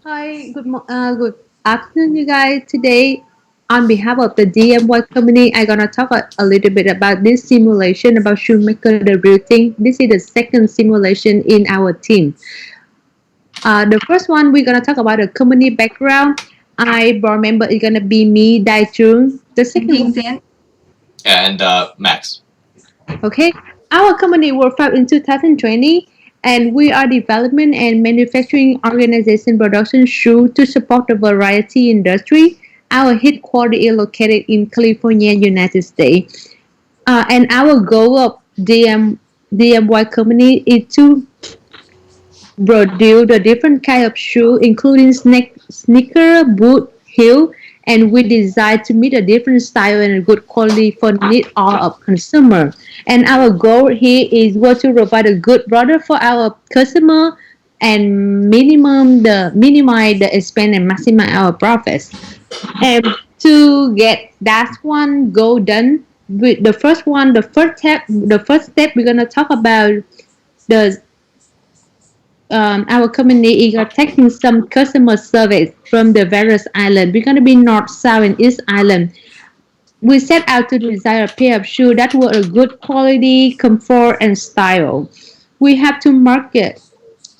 Hi, good afternoon, you guys. Today, on behalf of the DMY company, I'm gonna talk a little bit about this simulation about shoemaker the real thing. This is the second simulation in our team. The first one we're gonna talk about the company background. I board member is gonna be me, Dai Jun. The second one, And Max. okay. Our company was founded in 2020, and we are development and manufacturing organization production shoe to support the variety industry. Our headquarters is located in California, United States. And our goal of DMY company is to produce a different kind of shoe, including sneaker, boot, heel, and we design to meet a different style and good quality for need all of consumer. And our goal here is what to provide a good product for our customer and minimize the expense and maximize our profits. And to get that one goal done, with the first one, the first step we're gonna talk about the our company is taking some customer service from the various islands. We're going to be North, South, and East Island. We set out to design a pair of shoes that were a good quality, comfort, and style. We have to market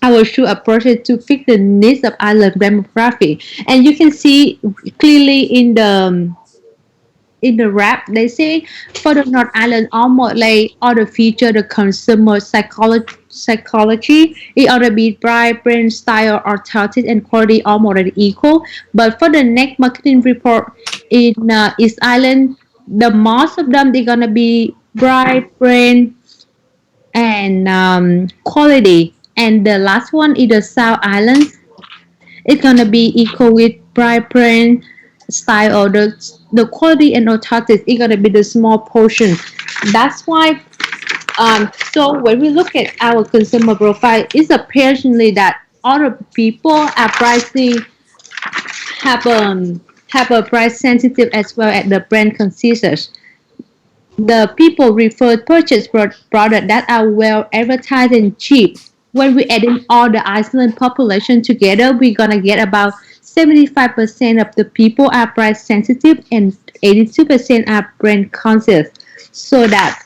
our shoe approach to fit the needs of island demographic. And you can see clearly in the rap, they say for the North Island, almost like all the feature the consumer psychology, it ought to be bright, brand style, authority, and quality almost equal. But for the next marketing report in East Island, the most of them they're gonna be bright, brand, and quality. And the last one is the South Island. It's gonna be equal with bright brand style or the quality and authority is gonna be the small portion. That's why so when we look at our consumer profile, it's apparently that other people are pricing have have a price sensitive as well as the brand conscious. The people refer purchase product that are well advertised and cheap. When we add in all the Iceland population together, we're gonna get about 75% of the people are price sensitive and 82% are brand conscious. So that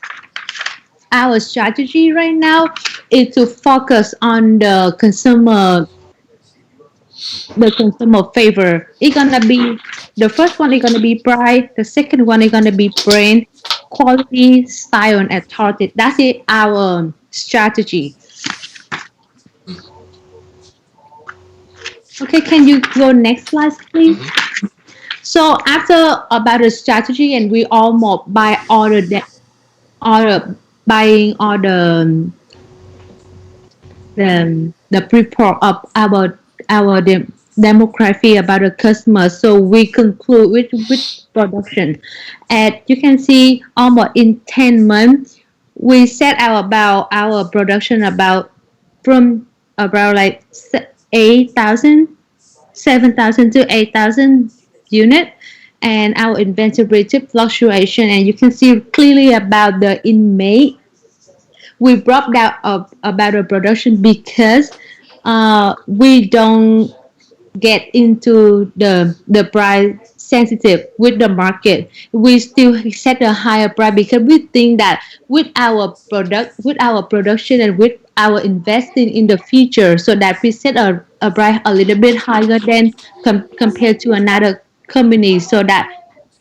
our strategy right now is to focus on the consumer favor. It's gonna be the first one is gonna be price, the second one is gonna be brand, quality, style, and authority. That's it, our strategy. Okay, can you go next slide, please? Hmm. So after about the strategy and we almost buy all the buying all the report of our demography about the customer. So we conclude with production. And you can see almost in 10 months, we set out about our production about from about like 8,000, 7,000 to 8,000 unit. And our inventory tip fluctuation, and you can see clearly about the in May we brought down about the production because we don't get into the price sensitive with the market. We still set a higher price because we think that with our production and with our investing in the future, so that we set a price a little bit higher than compared to another company, so that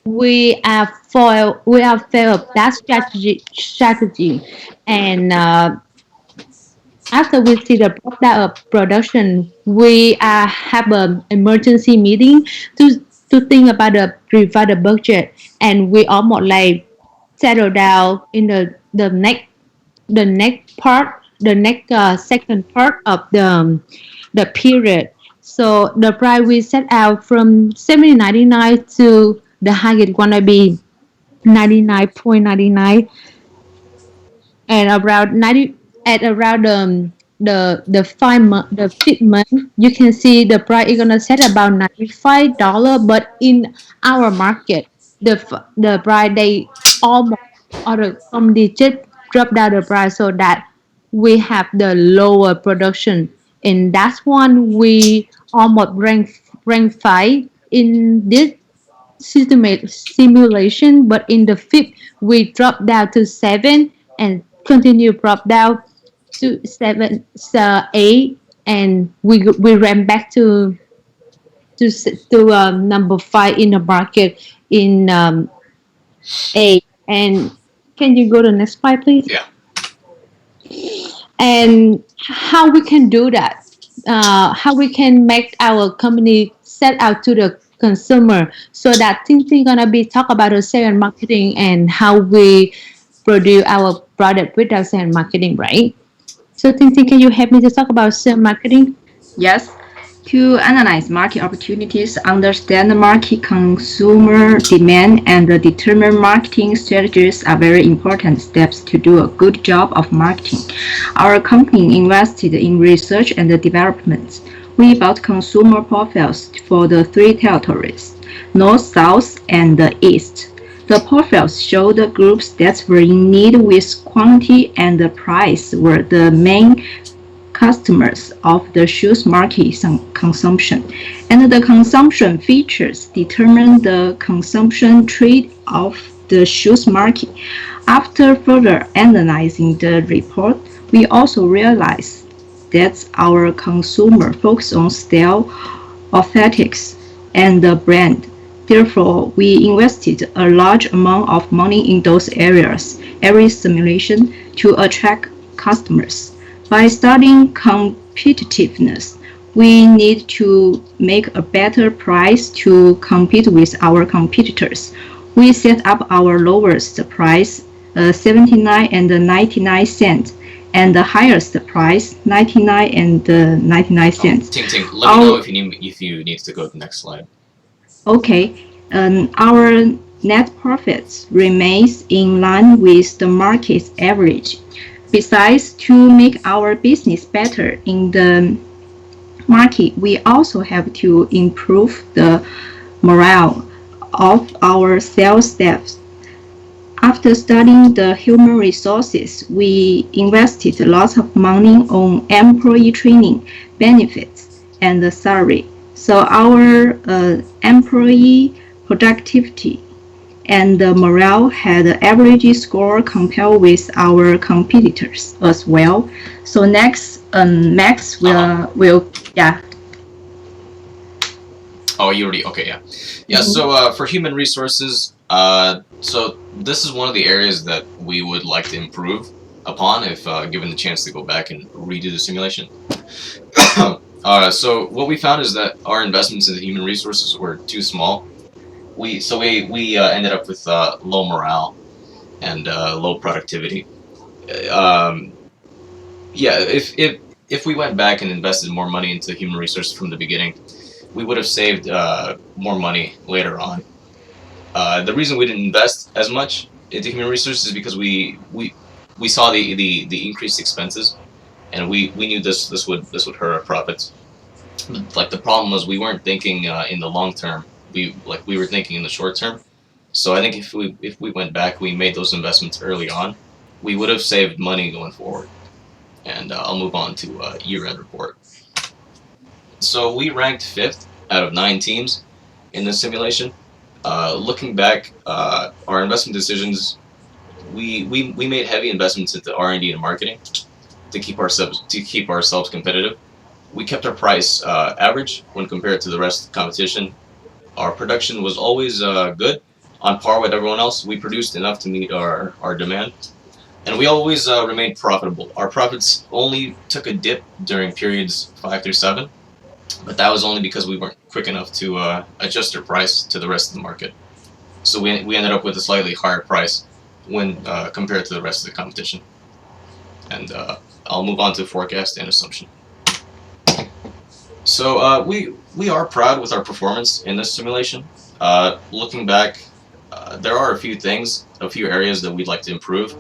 we have failed that strategy. And after we see the product of production, we have an emergency meeting to think about the provide the budget, and we almost like settle down in the next second part of the period. So the price we set out from 70.99 to the highest gonna be 99.99, and around 90 at around the 5 month the fifth month you can see the price is gonna set about $95, but in our market the price they almost or some digit drop down the price so that we have the lower production. And that's one we almost rank five in this simulation, but in the fifth we drop down to seven and continue drop down to seven, eight, and we ran back to number five in the market in eight. And can you go to the next slide, please? Yeah. And how we can do that, how we can make our company set out to the consumer, so that things are gonna be talk about the sales and marketing and how we produce our product with our sales and marketing, right? So Tintin, can you help me to talk about sales and marketing? Yes, to analyze market opportunities, understand the market consumer demand, and determine marketing strategies are very important steps to do a good job of marketing. Our company invested in research and development. We built consumer profiles for the three territories, North, South, and the East. The profiles show the groups that were in need with quantity and the price were the main customers of the shoes market consumption, and the consumption features determine the consumption trend of the shoes market. After further analyzing the report, we also realized that our consumer focus on style, aesthetics, and the brand. Therefore, we invested a large amount of money in those areas every simulation to attract customers. By studying competitiveness, we need to make a better price to compete with our competitors. We set up our lowest price, 79 and 99 cents, and the highest price, 99 and 99 cents. Ting Ting, let me know if you need to go to the next slide. Okay, our net profits remains in line with the market's average. Besides, to make our business better in the market, we also have to improve the morale of our sales staff. After studying the human resources, we invested lots of money on employee training, benefits, and the salary. So our employee productivity and the morale had an average score compared with our competitors as well. So next, Max will yeah. Oh, you already okay? Yeah, yeah. So for human resources, so this is one of the areas that we would like to improve upon if given the chance to go back and redo the simulation. So what we found is that our investments in the human resources were too small. We ended up with low morale and low productivity. Um, yeah, if we went back and invested more money into human resources from the beginning, we would have saved more money later on. The reason we didn't invest as much into human resources is because we saw the increased expenses, and we knew this would hurt our profits. Like the problem was we weren't thinking in the long term. We were thinking in the short term. So I think if we went back, we made those investments early on, we would have saved money going forward. And I'll move on to year-end report. So we ranked fifth out of 9 teams in this simulation. Looking back, our investment decisions, we made heavy investments into R&D and marketing to keep ourselves competitive. We kept our price average when compared to the rest of the competition. Our production was always good, on par with everyone else. We produced enough to meet our demand, and we always remained profitable. Our profits only took a dip during periods 5 through 7, but that was only because we weren't quick enough to adjust our price to the rest of the market. So we ended up with a slightly higher price when compared to the rest of the competition. And I'll move on to forecast and assumption. So we are proud with our performance in this simulation. Looking back, there are a few areas that we'd like to improve,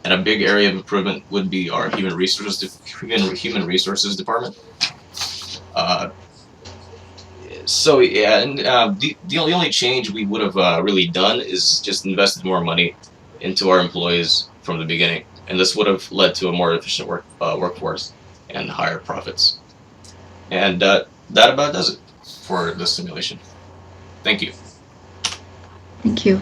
and a big area of improvement would be our human resources department. Uh, so yeah, and the only change we would have really done is just invested more money into our employees from the beginning. and this would have led to a more efficient workforce and higher profits. And that about does it for this simulation. Thank you. Thank you.